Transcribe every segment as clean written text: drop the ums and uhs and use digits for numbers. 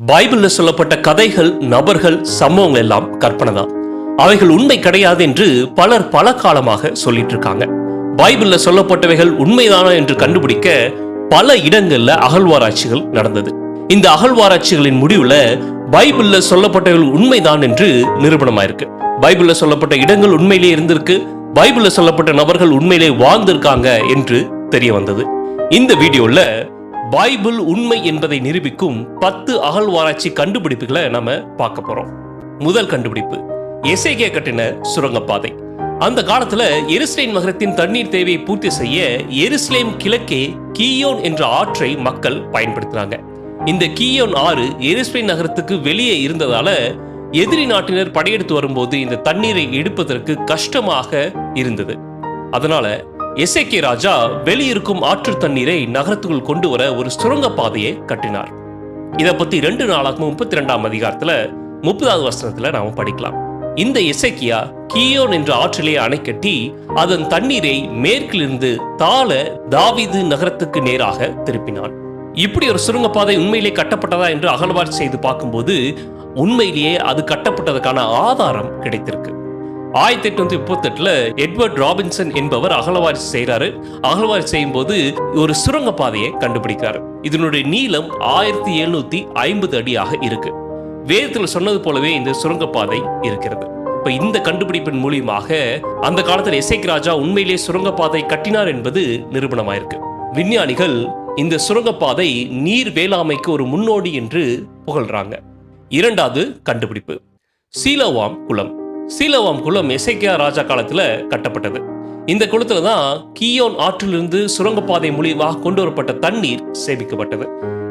பைபிள்ல சொல்லப்பட்ட கதைகள், நபர்கள், சம்பவங்கள் எல்லாம் கற்பனை தான். அவைகள் உண்மை கிடையாது என்று பலர் பல காலமாக சொல்லிட்டு இருக்காங்க. பைபிள்ல சொல்லப்பட்டவைகள் உண்மைதானா என்று கண்டுபிடிக்க பல இடங்கள்ல அகழ்வாராய்ச்சிகள் நடந்தது. இந்த அகழ்வாராய்ச்சிகளின் முடிவுல பைபிள்ல சொல்லப்பட்டவைகள் உண்மைதான் என்று நிரூபணமாயிருக்கு. பைபிள்ல சொல்லப்பட்ட இடங்கள் உண்மையிலே இருந்திருக்கு, பைபிள்ல சொல்லப்பட்ட நபர்கள் உண்மையிலே வாழ்ந்திருக்காங்க என்று தெரிய வந்தது. இந்த வீடியோல பைபிள் உண்மை என்பதை நிரூபிக்கும் 10 அகழ்வாராய்ச்சி கண்டுபிடிப்புகளை நாம பார்க்க போறோம். முதல் கண்டுபிடிப்பு, எசேக்கியா கட்டின சுரங்கப்பாதை. அந்த காலத்துல எருசலேம் நகரத்தின் தண்ணீர் தேவையை பூர்த்தி செய்ய எருசலேம் கிழக்கே கீயோன் என்ற ஆற்றை மக்கள் பயன்படுத்தினாங்க. இந்த கீயோன் ஆறு எருசலேம் நகரத்துக்கு வெளியே இருந்ததால எதிரி நாட்டினர் படையெடுத்து வரும்போது இந்த தண்ணீரை எடுப்பதற்கு கஷ்டமாக இருந்தது. அதனால எசேக்கியா ராஜா வெளியிருக்கும் ஆற்று தண்ணீரை நகரத்துக்குள் கொண்டு வர ஒரு சுரங்க பாதையை கட்டினார். இதை பத்தி 2 நாளாகவும் 32ஆம் அதிகாரத்துல 30வது வசனத்துல நாம படிக்கலாம். இந்த எசேக்கியா கீயோன் என்ற ஆற்றிலே அணை கட்டி அதன் தண்ணீரை மேற்கிலிருந்து தாழ தாவீது நகரத்துக்கு நேராக திருப்பினான். இப்படி ஒரு சுரங்கப்பாதை உண்மையிலே கட்டப்பட்டதா என்று அகழ்வாராய்ச்சி செய்து பார்க்கும்போது உண்மையிலேயே அது கட்டப்பட்டதுக்கான ஆதாரம் கிடைத்திருக்கு. 1838 எட்வர்ட் ராபின்சன் என்பவர் அகழ்வாராய்ச்சி செய்யறாரு. அகழ்வாராய்ச்சி செய்யும் போது ஒரு சுரங்க பாதையை கண்டுபிடிக்கிறார். இதனுடைய நீளம் 1750 அடியாக இருக்கு. வேதத்தில் சொன்னது போலவே இந்த சுரங்கப்பாதை இருக்கிறது. இப்ப இந்த கண்டுபிடிப்பின் மூலியமாக அந்த காலத்தில் எசேக்கியா ராஜா உண்மையிலே சுரங்கப்பாதை கட்டினார் என்பது நிரூபணமாயிருக்கு. விஞ்ஞானிகள் இந்த சுரங்கப்பாதை நீர் வேளாண்மைக்கு ஒரு முன்னோடி என்று புகழ்றாங்க. இரண்டாவது கண்டுபிடிப்பு, சீலோவாம் குளம். சீலோவாம் குளம் எசேக்கியா ராஜா காலத்துல கட்டப்பட்டது. இந்த குளத்துல தான் கீயோன் ஆற்றிலிருந்து சுரங்கப்பாதை மூலியமாக கொண்டு வரப்பட்ட தண்ணீர் சேமிக்கப்பட்டது.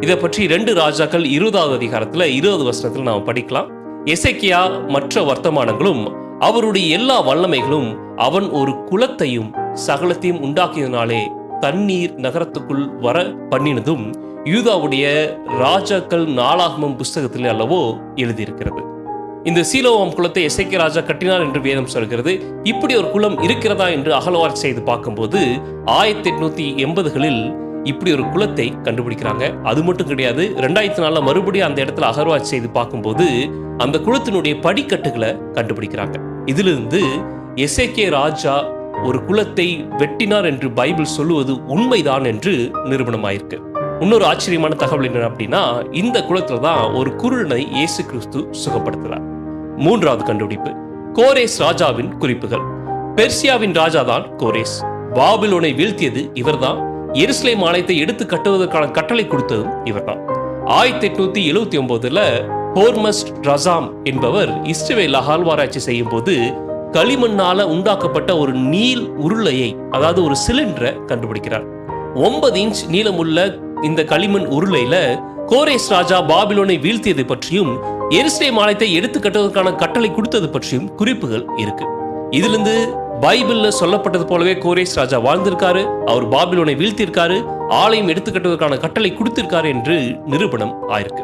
இதை பற்றி 2 ராஜாக்கள் 20வது அதிகாரத்துல 20வது வசனத்துல நாம படிக்கலாம். எசேக்கியா மற்ற வர்த்தமானங்களும் அவருடைய எல்லா வல்லமைகளும் அவன் ஒரு குளத்தையும் சகலத்தையும் உண்டாக்கியதனாலே தண்ணீர் நகரத்துக்குள் வர பண்ணினதும் யூதாவுடைய ராஜாக்கள் நாளாகமம் புஸ்தகத்தில் அல்லவோ எழுதியிருக்கிறது. இந்த சீலோவாம் குளத்தை எசேக்கியா ராஜா கட்டினார் என்று வேதம் சொல்கிறது. இப்படி ஒரு குளம் இருக்கிறதா என்று அகழ்வாராய்ச்சி செய்து பார்க்கும்போது 1880களில் இப்படி ஒரு குளத்தை கண்டுபிடிக்கிறாங்க. அது மட்டும் கிடையாது, 2004 மறுபடியும் அந்த இடத்துல அகழ்வாராய்ச்சி செய்து பார்க்கும்போது அந்த குளத்தினுடைய படிக்கட்டுகளை கண்டுபிடிக்கிறாங்க. இதிலிருந்து எசேக்கியா ராஜா ஒரு குளத்தை வெட்டினார் என்று பைபிள் சொல்லுவது உண்மைதான் என்று நிரூபணமாயிருக்கு. இன்னொரு ஆச்சரியமான தகவல் என்ன அப்படின்னா, இந்த குளத்துல தான் ஒரு குருடனை இயேசு கிறிஸ்து சுகப்படுத்துறார். மூன்றாவது கண்டுபிடிப்பு, கோரேஸ் ராஜாவின் குறிப்புகள். பெர்சியாவின் ராஜா தான் கோரேஸ். பாபிலோனை வீழ்த்தியது இவர்தான். எருசலேம் ஆலயத்தை எடுத்து கட்டுவதற்கான கட்டளை கொடுத்ததும் இவர்தான். 1879 ஹோர்மஸ்ட் ரசாம் என்பவர் இஸ்ரவேல் அகழ்வாராய்ச்சி செய்யும் போது களிமண்ணால உண்டாக்கப்பட்ட ஒரு நீள் உருளையை, அதாவது ஒரு சிலிண்டரை கண்டுபிடிக்கிறார். 9 இன்ச் நீளமுள்ள இந்த களிமண் உருளையில கோரேஸ் ராஜா பாபிலோனை வீழ்த்தியது பற்றியும் எருசலேம் ஆலயத்தை எடுத்து கட்டுவதற்கான கட்டளை கொடுத்தது பற்றியும் குறிப்புகள் இருக்கு. இதிலிருந்து பைபிள்ல சொல்லப்பட்டது போலவே கோரேஸ் ராஜா வாழ்ந்திருக்காரு, அவர் பாபிலோனை வீழ்த்தியிருக்காரு, ஆலயம் எடுத்து கட்டுவதற்கான கட்டளை கொடுத்திருக்காரு என்று நிரூபணம் ஆயிருக்கு.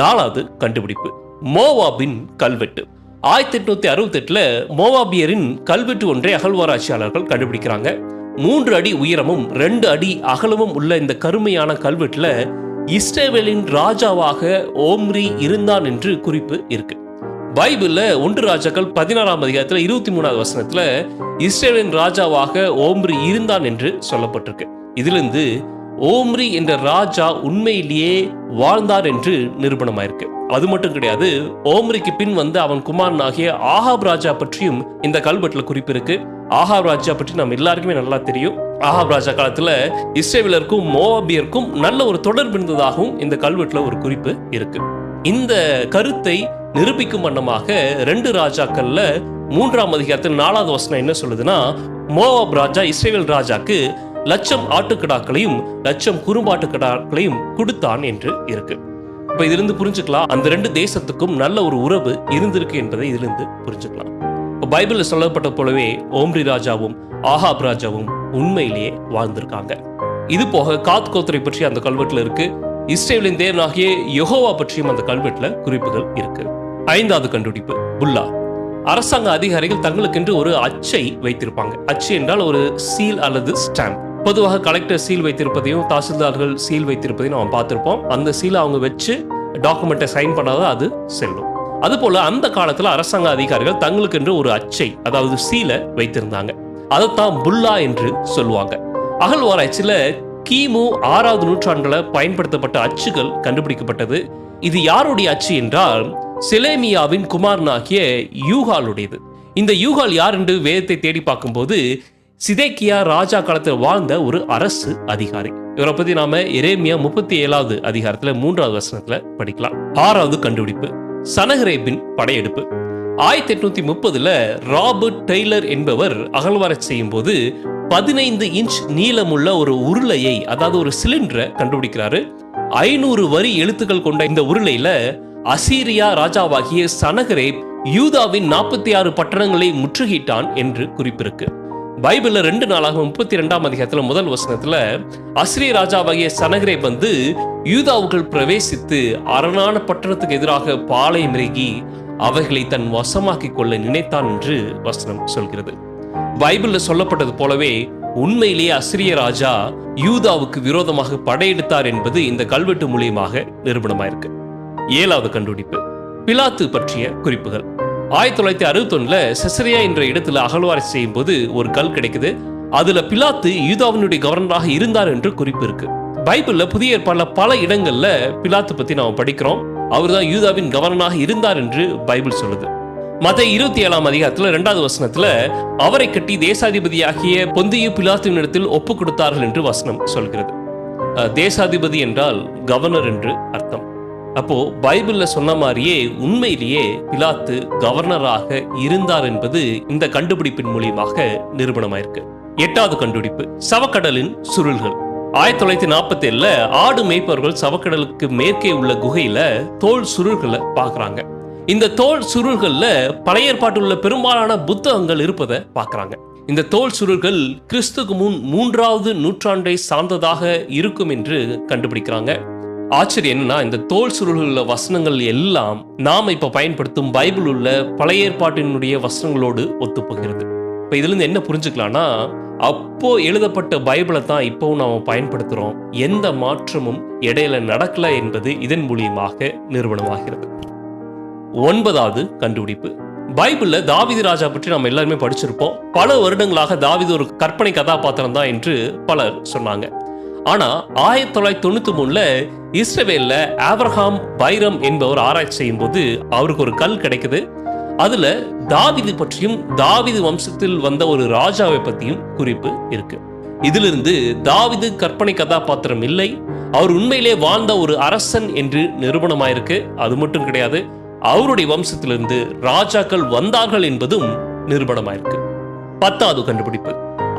நாலாவது கண்டுபிடிப்பு, மோவாபின் கல்வெட்டு. 1868 மோவாபியரின் கல்வெட்டு ஒன்றை அகழ்வாராய்ச்சியாளர்கள் கண்டுபிடிக்கிறாங்க. 3 அடி உயரமும் 2 அடி அகலமும் உள்ள இந்த கருமையான கல்வெட்டுல இஸ்ரவேலின் ராஜாவாக ஓம்ரி இருந்தான் என்று குறிப்பு இருக்கு. பைபிள்ல 1 ராஜாக்கள் 16ஆம் அதிகாரத்துல 23வது வசனத்துல இஸ்ரவேலின் ராஜாவாக ஓம்ரி இருந்தான் என்று சொல்லப்பட்டிருக்கு. இதிலிருந்து ஓம்ரி என்ற ராஜா உண்மையிலேயே வாழ்ந்தார் என்று நிரூபணமாயிருக்கு. அது மட்டும் கிடையாது, ஓம்ரிக்கு பின் வந்து அவன் குமாரன் ஆகிய ஆகாப் ராஜா பற்றியும் இந்த கல்வெட்டுல குறிப்பு இருக்கு. ஆகாப் ராஜா பற்றி நம்ம எல்லாருக்குமே நல்லா தெரியும். ஆகாப் ராஜா காலத்துல இஸ்ரவேலருக்கும் மோவாபியருக்கும் நல்ல ஒரு தொடர்பு இருந்ததாகவும் இந்த கல்வெட்டுல ஒரு குறிப்பு இருக்கு. இந்த கருத்தை நிரூபிக்கும் வண்ணமாக 2 ராஜாக்கள்ல 3ஆம் அதிகாரத்தில் 4வது வசனம் என்ன சொல்லுதுன்னா, மோவாப் ராஜா இஸ்ரவேல் ராஜாக்கு 1,00,000 ஆட்டுக்கடாக்களையும் 1,00,000 குறும்பாட்டுக்கடாக்களையும் கொடுத்தான் என்று இருக்கு. இப்ப இதிலிருந்து புரிஞ்சுக்கலாம், அந்த 2 தேசத்துக்கும் நல்ல ஒரு உறவு இருந்திருக்கு என்பதை இதிலிருந்து புரிஞ்சுக்கலாம். இப்ப பைபிள்ல சொல்லப்பட்ட போலவே ஓம்ரி ராஜாவும் ஆகாப் ராஜாவும் உண்மையிலேயே வாழ்ந்திருக்காங்க. இது போக காத் கோத்திரை பற்றி அந்த கல்வெட்டுல இருக்கு. இஸ்ரவேலின் தேவனாகிய யெகோவா பற்றியும் அந்த கல்வெட்டுல குறிப்புகள் இருக்கு. 5வது கண்டுபிடிப்பு, புல்லா. அரசாங்க அதிகாரிகள் தங்களுக்கென்று ஒரு அச்சை வைத்திருப்பாங்க. அச்சு என்றால் ஒரு சீல் அல்லது ஸ்டாம்ப். பொதுவாக கலெக்டர் சீல் வைத்திருப்பதையும் தாசில்தார்கள் சீல் வைத்திருப்பதையும் நம்ம பார்த்திருப்போம். அந்த சீலை அவங்க வச்சு டாக்குமெண்ட்டை சைன் பண்ணாதான் அது செல்லும். அதுபோல அந்த காலத்துல அரசாங்க அதிகாரிகள் தங்களுக்கு என்று ஒரு அச்சை, அதாவது சீலை வைத்திருந்தாங்க. அதைத்தான் புல்லா என்று சொல்லுவாங்க. அகழ்வாராய்ச்சியில கிமு 6வது நூற்றாண்டுல பயன்படுத்தப்பட்ட அச்சுகள் கண்டுபிடிக்கப்பட்டது. இது யாருடைய அச்சு என்றால் செலேமியாவின் குமாரனாகிய யூகாலுடையது. இந்த யூகால் யார் என்று வேதத்தை தேடி பார்க்கும்போது சிதேக்கியா ராஜா காலத்தில் வாழ்ந்த ஒரு அரசு அதிகாரி. இவரை பத்தி நாம எரேமியா 37வது அதிகாரத்துல 3வது வசனத்துல படிக்கலாம். 6வது கண்டுபிடிப்பு, சனகரேபின் படையெடுப்பு. 1830ல ராபர்ட் டெய்லர் என்பவர் அகழ்வாராய்ச்சி செய்யும் போது 15 இன்ச் நீளமுள்ள ஒரு உருளையை, அதாவது ஒரு சிலிண்டரை கண்டுபிடிக்கிறாரு. 500 வரி எழுத்துக்கள் கொண்ட இந்த உருளையில அசீரியா ராஜாவாகிய சனகரேப் யூதாவின் 46 பட்டணங்களை முற்றுகையிட்டான் என்று குறிப்பிருக்கு. பைபிள்ல 2 நாளாகவும் 32ஆம் அதிகாரத்துல 1 வசனத்துல அசீரிய ராஜாவாகிய சனகரேப் வந்து யூதாவுக்குள் பிரவேசித்து அரணான பட்டணத்துக்கு எதிராக பாளையம் இறங்கி அவைகளை தன் வசமாக்கிக் கொள்ள நினைத்தான் என்று வசனம் சொல்கிறது. பைபிள்ல சொல்லப்பட்டது போலவே உண்மையிலேயே அசீரிய ராஜா யூதாவுக்கு விரோதமாக படையெடுத்தார் என்பது இந்த கல்வெட்டு மூலியமாக நிரூபணமாயிருக்கு. 7வது கண்டுபிடிப்பு, பிலாத்து பற்றிய குறிப்புகள். 1961ல செசரியா என்ற இடத்துல அகழ்வாராய்ச்சி செய்யும் போது ஒரு கல் கிடைக்குது. அதுல பிலாத்து யூதாவினுடைய கவர்னராக இருந்தார் என்று குறிப்பு இருக்கு. பைபிள்ல புதிய ஏற்பாடுல பல இடங்கள்ல பிலாத்து பத்தி நாம படிக்கிறோம். அவர்தான் யூதாவின் கவர்னராக இருந்தார் என்று பைபிள் சொல்லுது. மத்தேயு 27ஆம் அதிகாரத்துல 2வது வசனத்துல அவரை கட்டி தேசாதிபதியாகிய பொந்தியு பிலாத்துவின் இடத்தில் ஒப்பு கொடுத்தார்கள் என்று வசனம் சொல்கிறது. தேசாதிபதி என்றால் கவர்னர் என்று அர்த்தம். அப்போ பைபிள்ல சொன்ன மாதிரியே உண்மையிலேயே பிலாத்து கவர்னராக இருந்தார் என்பது இந்த கண்டுபிடிப்பின் மூலியமாக நிரூபணமாயிருக்கு. 8வது கண்டுபிடிப்பு, சவக்கடலின் சுருள்கள். 1947ல ஆடு மேய்ப்பவர்கள் சவக்கடலுக்கு மேற்கே உள்ள குகையில தோல் சுருள்களை பார்க்கறாங்க. இந்த தோல் சுருள்கள்ல பழைய ஏற்பாட்டில் உள்ள பெரும்பாலான புத்தகங்கள் இருப்பதை பார்க்கறாங்க. இந்த தோல் சுருள்கள் கிறிஸ்துக்கு முன் 3வது நூற்றாண்டை சார்ந்ததாக இருக்கும் என்று கண்டுபிடிக்கிறாங்க. ஆச்சரியம் என்னன்னா, இந்த தோல் சுருள்கள் வசனங்கள் எல்லாம் நாம் இப்ப பயன்படுத்தும் பைபிள் உள்ள பழைய ஏற்பாட்டினுடைய வசனங்களோடு ஒத்துப்போகிறது. இப்ப இதுல இருந்து என்ன புரிஞ்சுக்கலாம்னா, அப்போ எழுதப்பட்ட பைபிளை தான் இப்பவும் நாம பயன்படுத்துறோம். எந்த மாற்றமும் இடையில நடக்கல என்பது இதன் மூலியமாக நிரூபணமாகிறது. 9வது கண்டுபிடிப்பு, பைபிள்ல தாவீது ராஜா பற்றி நம்ம எல்லாருமே படிச்சிருப்போம். பல வருடங்களாக தாவீது ஒரு கற்பனை கதாபாத்திரம் தான் என்று பலர் சொன்னாங்க. ஆனா 1993ல இஸ்ரவேல்ல ஆபிரகாம் பைரம் என்பவர் ஆராய்ச்சி செய்யும் போது அவருக்கு ஒரு கல் கிடைக்குது. அதுல தாவீது பற்றியும் தாவீது வம்சத்தில் வந்த ஒரு ராஜாவை பற்றியும் குறிப்பு இருக்கு. இதிலிருந்து தாவீது கற்பனை கதாபாத்திரம் இல்லை, அவர் உண்மையிலே வாழ்ந்த ஒரு அரசன் என்று நிரூபணமாயிருக்கு. அது மட்டும் கிடையாது, அவருடைய வம்சத்திலிருந்து ராஜாக்கள் வந்தார்கள் என்பதும் நிரூபணமாயிருக்கு. 10வது கண்டுபிடிப்பு,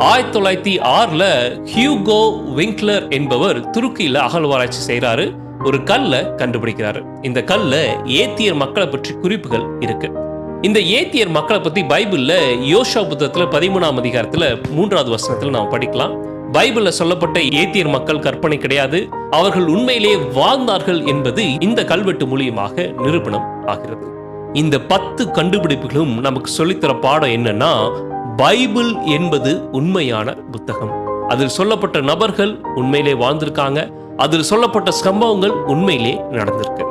1906ல ஹியூகோ விங்க்லர் என்பவர் துருக்கியில அகழ்வாராய்ச்சி செய்யறாரு. ஒரு கல்ல கண்டுபிடிக்கிறாரு. இந்த கல்ல ஏத்தியர் மக்களை பற்றி குறிப்புகள் இருக்கு. இந்த ஏத்தியர் மக்களை பத்தி பைபிள்ல யோசுவா புத்தகத்துல 13ஆம் அதிகாரத்துல 3வது வசனத்துல நாம் படிக்கலாம். பைபிள்ல சொல்லப்பட்ட ஏத்தியர் மக்கள் கற்பனை கிடையாது, அவர்கள் உண்மையிலே வாழ்ந்தார்கள் என்பது இந்த கல்வெட்டு மூலியமாக நிரூபணம் ஆகிறது. இந்த 10 கண்டுபிடிப்புகளும் நமக்கு சொல்லித்தர பாடம் என்னன்னா, பைபிள் என்பது உண்மையான புத்தகம். அதில் சொல்லப்பட்ட நபர்கள் உண்மையிலே வாழ்ந்திருக்காங்க. அதில் சொல்லப்பட்ட சம்பவங்கள் உண்மையிலே நடந்திருக்கு.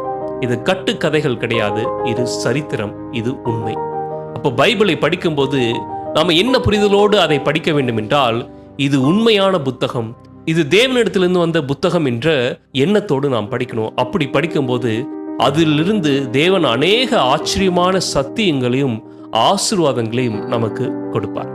இது கட்டுக்கதைகள் கிடையாது, இது சரித்திரம், இது உண்மை. அப்போ பைபிளை படிக்கும்போது நாம என்ன புரிதலோடு அதை படிக்க வேண்டும் என்றால், இது உண்மையான புத்தகம், இது தேவனிடத்திலிருந்து வந்த புத்தகம் என்ற எண்ணத்தோடு நாம் படிக்கணும். அப்படி படிக்கும்போது அதிலிருந்து தேவன் அநேக ஆச்சரியமான சத்தியங்களையும் ஆசீர்வாதங்களையும் நமக்கு கொடுப்பார்.